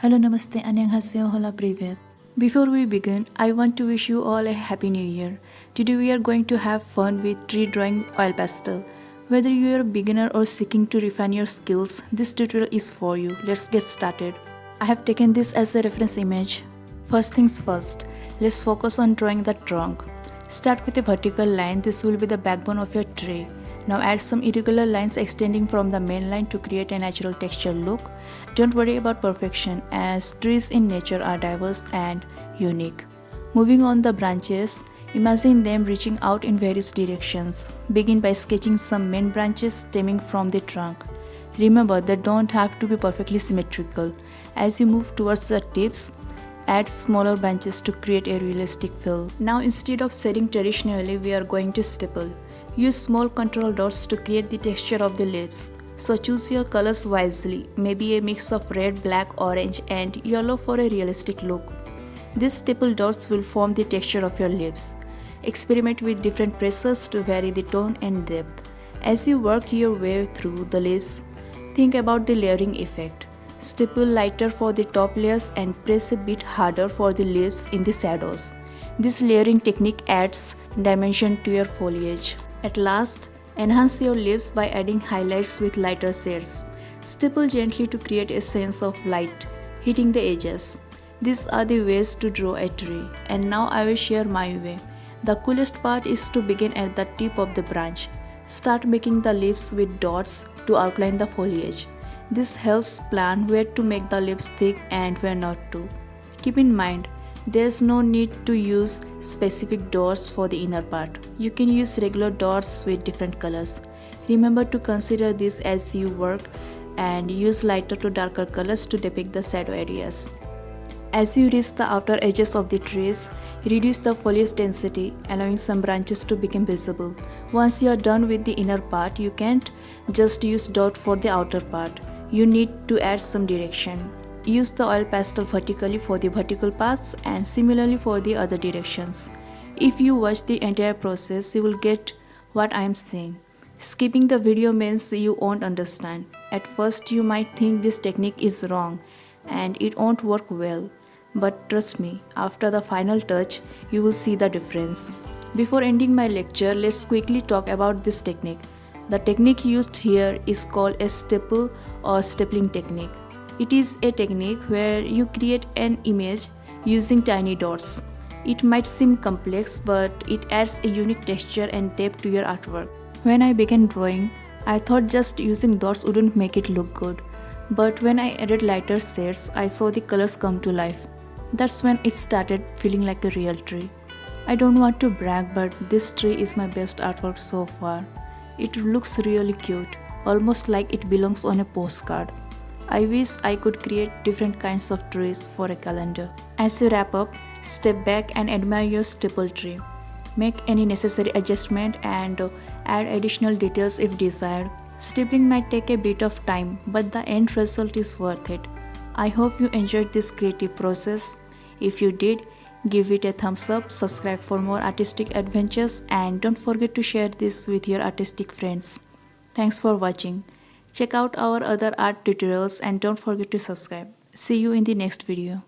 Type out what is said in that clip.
Hello, namaste, annyeonghaseyo, hola, privet. Before we begin, I want to wish you all a happy new year. Today we are going to have fun with tree drawing oil pastel. Whether you are a beginner or seeking to refine your skills, this tutorial is for you. Let's get started. I have taken this as a reference image. First things first, let's focus on drawing the trunk. Start with a vertical line. This will be the backbone of your tree. Now add some irregular lines extending from the main line to create a natural texture look. Don't worry about perfection, as trees in nature are diverse and unique. Moving on the branches, imagine them reaching out in various directions. Begin by sketching some main branches stemming from the trunk. Remember, they don't have to be perfectly symmetrical. As you move towards the tips, add smaller branches to create a realistic feel. Now instead of setting traditionally, we are going to stipple. Use small control dots to create the texture of the leaves. So choose your colors wisely, maybe a mix of red, black, orange and yellow for a realistic look. These stipple dots will form the texture of your leaves. Experiment with different pressures to vary the tone and depth. As you work your way through the leaves, think about the layering effect. Stipple lighter for the top layers and press a bit harder for the leaves in the shadows. This layering technique adds dimension to your foliage. At last, enhance your leaves by adding highlights with lighter shades. Stipple gently to create a sense of light hitting the edges. These are the ways to draw a tree, and now I will share my way. The coolest part is to begin at the tip of the branch. Start making the leaves with dots to outline the foliage. This helps plan where to make the leaves thick and where not to. Keep in mind, there's no need to use specific dots for the inner part. You can use regular dots with different colors. Remember to consider this as you work and use lighter to darker colors to depict the shadow areas. As you reach the outer edges of the trees, reduce the foliage density, allowing some branches to become visible. Once you are done with the inner part, you can't just use dot for the outer part. You need to add some direction. Use the oil pastel vertically for the vertical parts and similarly for the other directions. If you watch the entire process, you will get what I am saying. Skipping the video means you won't understand. At first, you might think this technique is wrong and it won't work well. But trust me, after the final touch, you will see the difference. Before ending my lecture, let's quickly talk about this technique. The technique used here is called a stipple or stippling technique. It is a technique where you create an image using tiny dots. It might seem complex, but it adds a unique texture and depth to your artwork. When I began drawing, I thought just using dots wouldn't make it look good. But when I added lighter shades, I saw the colors come to life. That's when it started feeling like a real tree. I don't want to brag, but this tree is my best artwork so far. It looks really cute, almost like it belongs on a postcard. I wish I could create different kinds of trees for a calendar. As you wrap up, step back and admire your stipple tree. Make any necessary adjustment and add additional details if desired. Stippling might take a bit of time, but the end result is worth it. I hope you enjoyed this creative process. If you did, give it a thumbs up, subscribe for more artistic adventures, and don't forget to share this with your artistic friends. Thanks for watching. Check out our other art tutorials and don't forget to subscribe. See you in the next video.